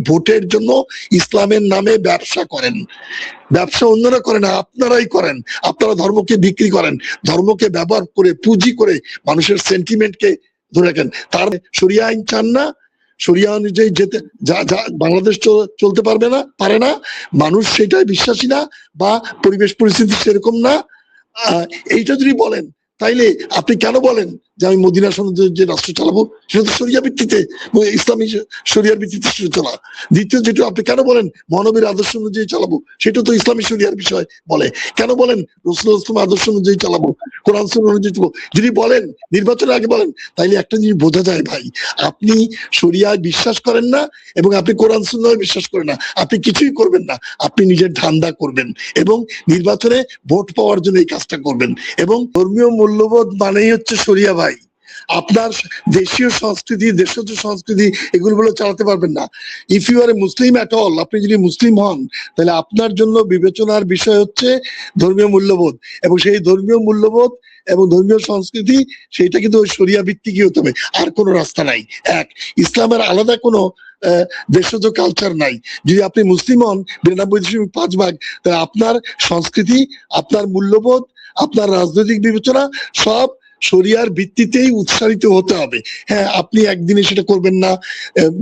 ভোটের জন্য ইসলামের নামে ব্যবসা করেন। ব্যবসা অন্যরা করে না, আপনারাই করেন। আপনারা ধর্মকে বিক্রি করেন, ধর্মকে ব্যবহার করে পুঁজি করে মানুষের সেন্টিমেন্টকে ধরে রাখেন। তার শরিয়া আইন চান না, শরিয়া অনুযায়ী যেতে যা যা বাংলাদেশ চলতে পারে না, মানুষ সেটাই বিশ্বাসী না বা পরিবেশ পরিস্থিতি সেরকম না। এইটা যদি বলেন তাইলে আপনি কেন বলেন যে আমি মদিনা সনদে যে রাষ্ট্র চালাবো? সেটা তো শরিয়া ভিত্তিতে, ইসলামী শরিয়ার ভিত্তিতে চলা। দ্বিতীয় যেটা আপনি কেন বলেন মহানবীর আদর্শ অনুযায়ী চালাবো? সেটা তো ইসলামী শরিয়ার বিষয় বলে। কেন বলেন রাসূলুল্লাহ সাল্লাল্লাহু আদর্শ অনুযায়ী চালাবো, কোরআন সুন্নাহ অনুযায়ী চালাবো? যদি বলেন নির্বাচনের আগে বলেন, তাইলে একটা জিনিস বোঝা যায় ভাই, আপনি শরিয়ায় বিশ্বাস করেন না এবং আপনি কোরআন সুন্নাহে বিশ্বাস করেন না। আপনি কিছুই করবেন না, আপনি নিজের ধান্দা করবেন এবং নির্বাচনে ভোট পাওয়ার জন্য এই কাজটা করবেন। এবং ধর্মীয় মূল্যবোধ মানেই হচ্ছে শরিয়া ভাই। আপনার দেশীয় সংস্কৃতি, দেশজ সংস্কৃতি এগুলো চালাতে পারবেন না। If you are a Muslim at all, আপনি যদি মুসলিম হন তাহলে আপনার জন্য বিবেচনার বিষয় হচ্ছে ধর্মীয় মূল্যবোধ, এবং সেই ধর্মীয় মূল্যবোধ এবং ধর্মীয় সংস্কৃতি সেইটা কিন্তু ওই শরিয়া ভিত্তিকই হতে হবে, আর কোনো রাস্তা নাই। এক, ইসলামের আলাদা কোনো দেশজ কালচার নাই। যদি আপনি মুসলিম হন ৯২.৫ ভাগ, তাহলে আপনার সংস্কৃতি, আপনার মূল্যবোধ, আপনার রাজনৈতিক বিবেচনা সব শরিয়ার ভিত্তিতেই উৎসারিত হতে হবে। হ্যাঁ, আপনি একদিনে সেটা করবেন না,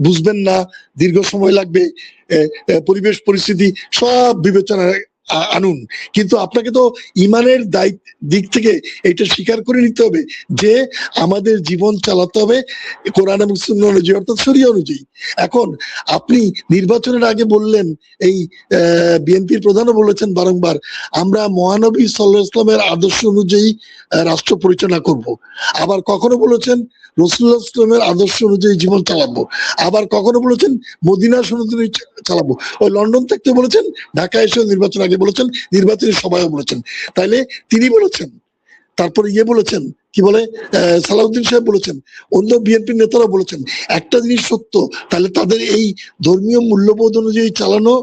বুঝবেন না, দীর্ঘ সময় লাগবে, পরিবেশ পরিস্থিতি সব বিবেচনায় আনুন, কিন্তু আপনাকে তো ইমানের দিক থেকে এটা স্বীকার করে নিতে হবে যে আমাদের জীবন চালাতে হবে কোরআন এবং সুন্নাহ অনুযায়ী, অর্থাৎ শরিয়া অনুযায়ী। এখন আপনি নির্বাচনের আগে বললেন, এই বিএনপির প্রধানও বলেছেন বারংবার, আমরা মহানবী সাল্লাল্লাহু আলাইহি ওয়াসাল্লামের আদর্শ অনুযায়ী রাষ্ট্র পরিচালনা করব। আবার কখনো বলেছেন রাসূলুল্লাহ সাল্লাল্লাহু আলাইহি ওয়াসাল্লামের আদর্শ অনুযায়ী জীবন চালাবো। আবার কখনো বলেছেন মদিনা সনদ অনুযায়ী চালাবো। ওই লন্ডন থেকে বলেছেন, ঢাকা এসে নির্বাচন আগে বলেছেন, নির্বাচনী সভায়ও বলেছেন। তাইলে তিনি বলেছেন, তারপরে বলেছেন, কি বলে, সালাউদ্দিন সাহেব বলেছেন, অন্য বিএনপির নেতারা বলেছেন। একটা জিনিস সত্য, তাহলে তাদের এই ধর্মীয় মূল্যবোধ অনুযায়ী চালানো,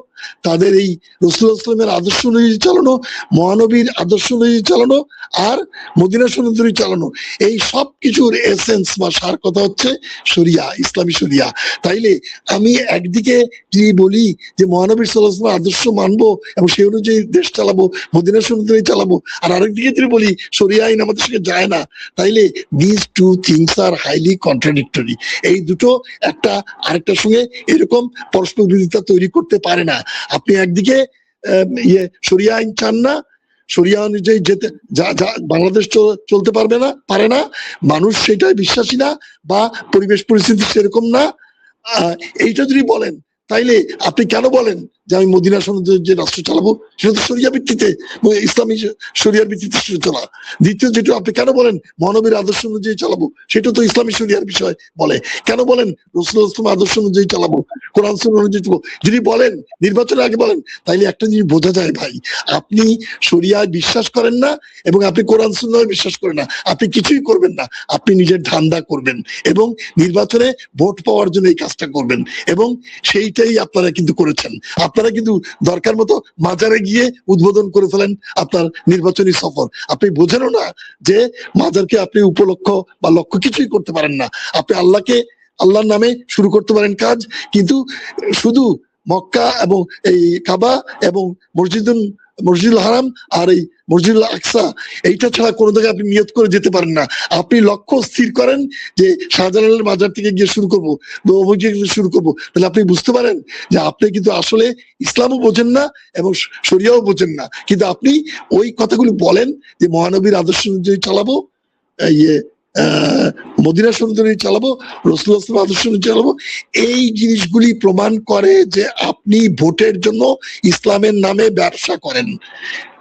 তাদের এই রাসূলুল্লাহ সাল্লাল্লাহু আলাইহি ওয়াসাল্লামের আদর্শ অনুযায়ী চালানো, মহানবীর আদর্শ অনুযায়ী চালানো আর মদিনা সনদ অনুযায়ী চালানো, এই সব কিছুর এসেন্স বা সার কথা হচ্ছে শরিয়া, ইসলামী শরিয়া। তাইলে আমি একদিকে যদি বলি যে মহানবী সাল্লাল্লাহু আলাইহি ওয়াসাল্লামের আদর্শ মানবো এবং সেই অনুযায়ী দেশ চালাবো, মদিনা সনদ অনুযায়ী চালাবো, আর আরেকদিকে যদি বলি শরিয়া আইন আমাদের সঙ্গে যায় না, তাইলে this two things are highly contradictory. এই দুটো একটা আরেকটার সঙ্গে এরকম পরস্পর বিরোধিতা তৈরি করতে পারে না। আপনি একদিকে শরিয়া আইন চান না, শরিয়া অনুযায়ী যেতে যা বাংলাদেশ চলতে পারে না, মানুষ সেটাই বিশ্বাসী না বা পরিবেশ পরিস্থিতি সেরকম না। এইটা যদি বলেন তাইলে আপনি কেন বলেন যে আমি মদিনা সনদে যে রাষ্ট্র চালাবো? সেটা তো শরিয়া ভিত্তিতে, ইসলামী শরিয়ার ভিত্তিতে চলা। দ্বিতীয় যেটা আপনি কেন বলেন মহানবীর আদর্শ অনুযায়ী চালাবো? সেটা তো ইসলামী শরিয়ার বিষয় বলে। কেন বলেন রাসূলুল্লাহ সাল্লাল্লাহু আলাইহি ওয়াসাল্লামের আদর্শ অনুযায়ী চালাবো, কোরআন সুন্নাহ অনুযায়ী চালাবো? যদি বলেন নির্বাচনের আগে বলেন, তাইলে একটা জিনিস বোঝা যায় ভাই, আপনি শরিয়ায় বিশ্বাস করেন না এবং আপনি কোরআন সুন্নাহে বিশ্বাস করেন না। আপনি কিছুই করবেন না, আপনি নিজের ধান্দা করবেন এবং নির্বাচনে ভোট পাওয়ার জন্য এই কাজটা করবেন, এবং সেইটাই আপনারা কিন্তু করেছেন। আপনারা কিন্তু দরকার মতো মাজারে গিয়ে উদ্বোধন করে ফেলেন আপনার নির্বাচনী সফর। আপনি বোঝেনও না যে মাজারকে আপনি উপলক্ষ বা লক্ষ্য কিছুই করতে পারেন না। আপনি আল্লাহর নামে শুরু করতে পারেন কাজ, কিন্তু শুধু মক্কা এবং এই কাবা এবং মসজিদুল হারাম আর এই মসজিদুল আকসা, এইটা ছাড়া কোনো জায়গায় আপনি নিয়ত করে যেতে পারেন না। আপনি লক্ষ্য স্থির করেন যে শাহজালালের মাজার থেকে গিয়ে শুরু করবো, শুরু করবো, তাহলে আপনি বুঝতে পারেন যে আপনি কিন্তু আসলে ইসলামও বোঝেন না এবং শরিয়াও বোঝেন না। কিন্তু আপনি ওই কথাগুলি বলেন যে মহানবীর আদর্শ অনুযায়ী চালাবো, মদিনা সনদ অনুযায়ী চালাবো, রাসূলুল্লাহ সাল্লাল্লাহু আলাইহি ওয়াসাল্লামের আদর্শ অনুযায়ী চালাবো। এই জিনিসগুলি প্রমাণ করে যে আপনি ভোটের জন্য ইসলামের নামে ব্যবসা করেন।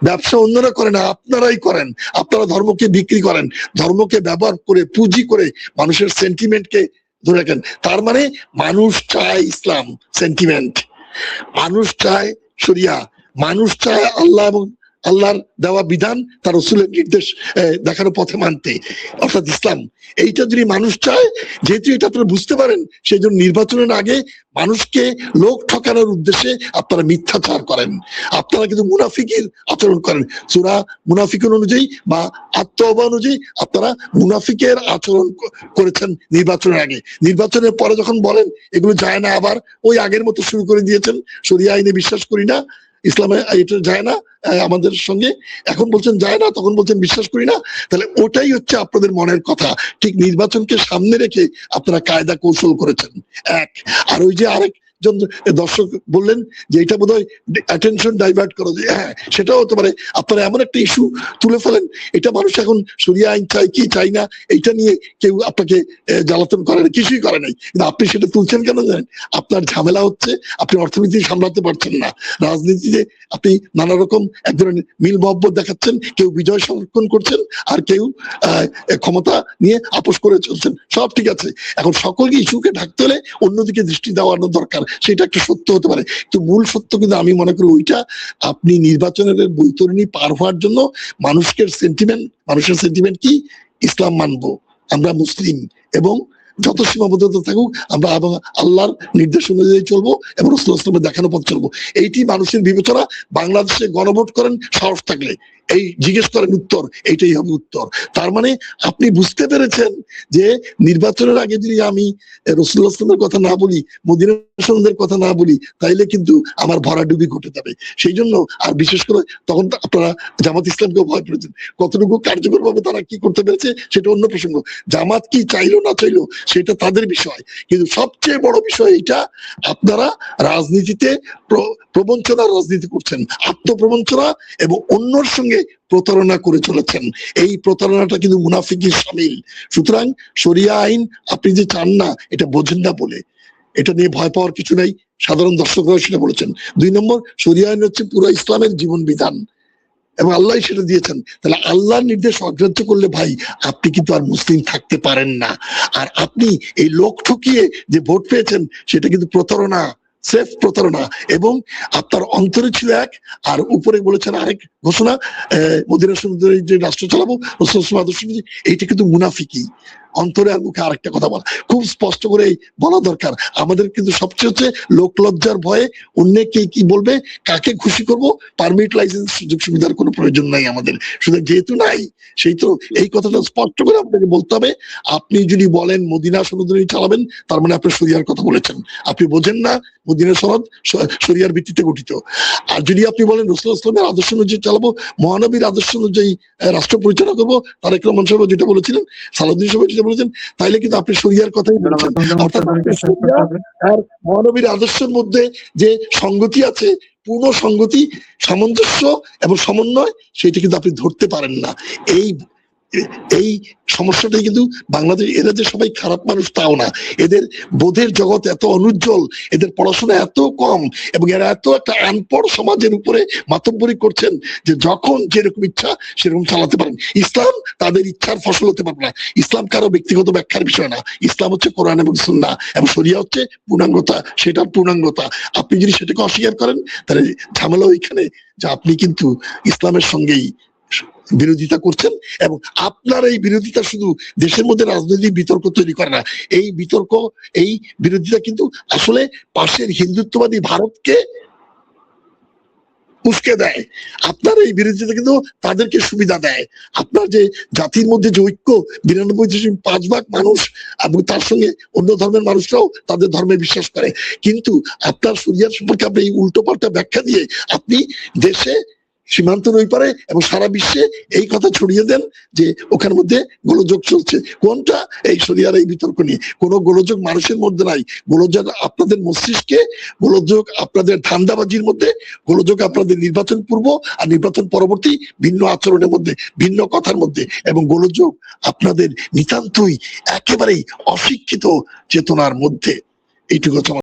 ব্যবসা অন্যরা করে না, আপনারাই করেন। আপনারা ধর্মকে বিক্রি করেন, ধর্মকে ব্যবহার করে পুঁজি করে মানুষের সেন্টিমেন্টকে ধরে রাখেন। তার মানে মানুষ চায় ইসলাম সেন্টিমেন্ট, মানুষ চায় শরিয়া, মানুষ চায় আল্লাহ এবং আল্লাহর দেওয়া বিধান, তার রাসূলের নির্দেশ দেখানো পথে মানতে, অর্থাৎ ইসলাম। এইটা যদি মানুষ চায়, যেহেতু এটা আপনারা বুঝতে পারেন, সেই জন্য নির্বাচনের আগে মানুষকে লোক ঠকানোর উদ্দেশ্যে আপনারা মিথ্যাচার করেন, আপনারা কিন্তু মুনাফিকের আচরণ করেন। সূরা মুনাফিকুন অনুযায়ী বা আত্মবা অনুযায়ী আপনারা মুনাফিকের আচরণ করেছেন নির্বাচনের আগে। নির্বাচনের পরে যখন বলেন এগুলো যায় না, আবার ওই আগের মতো শুরু করে দিয়েছেন, শরিয়া আইনে বিশ্বাস করি না, ইসলামে এটা যায় না আমাদের সঙ্গে, এখন বলছেন যায় না, তখন বলছেন বিশ্বাস করি না। তাহলে ওটাই হচ্ছে আপনাদের মনের কথা। ঠিক নির্বাচনকে সামনে রেখে আপনারা কায়দা কৌশল করেছেন এক। আর ওই যে আরেক জন দর্শক বললেন যে এটা বোধহয় অ্যাটেনশন ডাইভার্ট করা যায়, হ্যাঁ সেটাও হতে পারে। আপনারা এমন একটা ইস্যু তুলে ফেলেন, এটা মানুষ এখন শরিয়া আইন চাই কি চাই না এইটা নিয়ে কেউ আপনাকে জ্বালাতন করে না, কিছুই করে নাই, কিন্তু আপনি সেটা তুলছেন কেন জানেন? আপনার ঝামেলা হচ্ছে আপনি অর্থনীতি সামলাতে পারছেন না, রাজনীতিতে আপনি নানা রকম এক ধরনের মিল মহব্বত দেখাচ্ছেন, কেউ বিজয় সংরক্ষণ করছেন আর কেউ ক্ষমতা নিয়ে আপোষ করে চলছেন, সব ঠিক আছে। এখন সকলকে ইস্যুকে ঢাকতে হলে অন্যদিকে দৃষ্টি দেওয়ানো দরকার, সেটা একটা সত্য হতে পারে, কিন্তু মূল সত্য কিন্তু আমি মনে করি ওইটা আপনি নির্বাচনের বৈতরণী পার হওয়ার জন্য মানুষের সেন্টিমেন্ট কি, ইসলাম মানবো, আমরা মুসলিম, এবং যত সীমাবদ্ধতা থাকুক আমরা আল্লাহর নির্দেশ অনুযায়ী চলবো এবং রাসূলুল্লাহ সাল্লাল্লাহু আলাইহি ওয়াসাল্লামের দেখানো পথ চলবো, এইটি মানুষের বিবেচনা। বাংলাদেশে গণভোট করেন, সাহস থাকলে এই জিজ্ঞেস করেন, উত্তর এইটাই হবে উত্তর। তার মানে আপনি বুঝতে পেরেছেন যে নির্বাচনের আগে যদি আমি রাসূলুল্লাহ সাল্লাল্লাহু আলাইহি ওয়াসাল্লামের কথা না বলি, মদিনা রাসূলদের কথা না বলি, তাইলে কিন্তু আমার ভরাডুবি ঘটে যাবে। সেই জন্য আর বিশেষ করে তখন আপনারা জামাত ইসলামকেও ভয় পেয়েছেন, কতটুকু কার্যকর ভাবে তারা কি করতে পেরেছে সেটা অন্য প্রসঙ্গ। জামাত কি চাইলো না চাইলো সেটা তাদের বিষয়, কিন্তু সবচেয়ে বড় বিষয় এটা, আপনারা রাজনীতিতে প্রবঞ্চনার রাজনীতি করছেন, আত্মপ্রবঞ্চনা এবং অন্যর সঙ্গে প্রতারণা করে চলেছেন। এই প্রতারণাটা কিন্তু মুনাফিকের শামিল। সুতরাং শরিয়া আইন আপনি যে চান না, এটা বোঝেন না বলে, এটা নিয়ে ভয় পাওয়ার কিছু নাই, সাধারণ দর্শকরাও সেটা বলেছেন। 2 নম্বর, শরিয়া আইন হচ্ছে পুরো ইসলামের জীবন বিধান এবং আল্লাহ সেটা দিয়েছেন। তাহলে আল্লাহর নির্দেশ অগ্রাহ্য করলে ভাই আপনি কিন্তু আর মুসলিম থাকতে পারেন না। আর আপনি এই লোক ঠকিয়ে যে ভোট পেয়েছেন সেটা কিন্তু প্রতারণা, সেফ প্রতারণা, এবং আপনার অন্তরে ছিল এক আর উপরে বলেছেন আরেক ঘোষণা, মদিনা সুন্দরী যে রাষ্ট্র চালাবো রাসূলুল্লাহ আদর্শ, এইটা কিন্তু মুনাফিকি। অন্তরে আর মুখে আরেকটা কথা বলা খুব স্পষ্ট করে বলা দরকার। আমাদের কিন্তু সবচেয়ে হচ্ছে লোক লজ্জার ভয়ে অন্যকে কি বলবে, কাকে খুশি করব, পারমিট লাইসেন্স সুযোগ সুবিধার কোনো প্রয়োজন নাই আমাদের, শুধু যেহেতু নাই সেই তো এই কথাটা স্পষ্ট করে আপনাকে বলতে হবে। আপনি যদি বলেন মদিনা সনদ চালাবেন, তার মানে আপনি শরিয়ার কথা বলেছেন, আপনি বোঝেন না মদিনা সনদ শরিয়ার ভিত্তিতে গঠিত। আর যদি আপনি বলেন রাসূলুল্লাহ সাল্লাল্লাহু আলাইহি ওয়াসাল্লামের আদর্শ অনুযায়ী চালাবো, মহানবীর আদর্শ অনুযায়ী রাষ্ট্র পরিচালনা করবো, তারেক রহমান সাহেব যেটা বলেছিলেন, সালাউদ্দিন সাহেব যেটা বলেছেন, তাইলে কিন্তু আপনি শরিয়ার কথাই বলছেন। অর্থাৎ আর মহানবীর আদর্শের মধ্যে যে সংগতি আছে, পূর্ণ সংগতি, সামঞ্জস্য এবং সমন্বয়, সেটা কিন্তু আপনি ধরতে পারেন না। এই সমস্যাটাই কিন্তু বাংলাদেশ, এরা যে সবাই খারাপ মানুষ তাও না, এদের বোধের জগৎ এত অনুজ্জ্বল, এদের পড়াশোনা এত কম, এবং এরা এত একটা আনপড় সমাজের উপরে মাতব্বরি করছেন যে যখন যেরকম ইচ্ছা সেরকম চালাতে পারেন। ইসলাম তাদের ইচ্ছার ফসল হতে পারবে না, ইসলাম কারো ব্যক্তিগত ব্যাখ্যার বিষয় না, ইসলাম হচ্ছে কোরআন এবং সুন্নাহ, এবং শরিয়া হচ্ছে পূর্ণাঙ্গতা, সেটার পূর্ণাঙ্গতা। আপনি যদি সেটাকে অস্বীকার করেন তাহলে ঝামেলা ওইখানে যে আপনি কিন্তু ইসলামের সঙ্গেই বিরোধিতা করছেন, এবং আপনার এই বিরোধিতা শুধু দেশের মধ্যে রাজনৈতিক বিতর্ক তৈরি করে না, এই বিতর্ক, এই বিরোধিতা কিন্তু আসলে পাশের হিন্দুত্ববাদী ভারতকে উস্কে দেয়। আপনার এই বিরোধিতা কিন্তু তাদেরকে সুবিধা দেয়। আপনার যে জাতির মধ্যে যে ঐক্য, ৯২.৫ ভাগ মানুষ এবং তার সঙ্গে অন্য ধর্মের মানুষরাও তাদের ধর্মে বিশ্বাস করে, কিন্তু আপনার শরিয়াত সম্পর্কে আপনি এই উল্টো পাল্টা ব্যাখ্যা দিয়ে আপনি দেশে, সীমান্তের ওই পারে এবং সারা বিশ্বে এই কথা ছড়িয়ে দেন যে ওখানের মধ্যে গোলযোগ চলছে। কোনটা? এই শরিয়ার এই বিতর্ক নিয়ে কোনো গোলযোগ মানুষের মধ্যে নাই, গোলযোগ আপনাদের মস্তিষ্কে, গোলযোগ আপনাদের ধান্দাবাজির মধ্যে, গোলযোগ আপনাদের নির্বাচন পূর্ব আর নির্বাচন পরবর্তী ভিন্ন আচরণের মধ্যে, ভিন্ন কথার মধ্যে, এবং গোলযোগ আপনাদের নিতান্তই একেবারেই অশিক্ষিত চেতনার মধ্যে। এইটুকু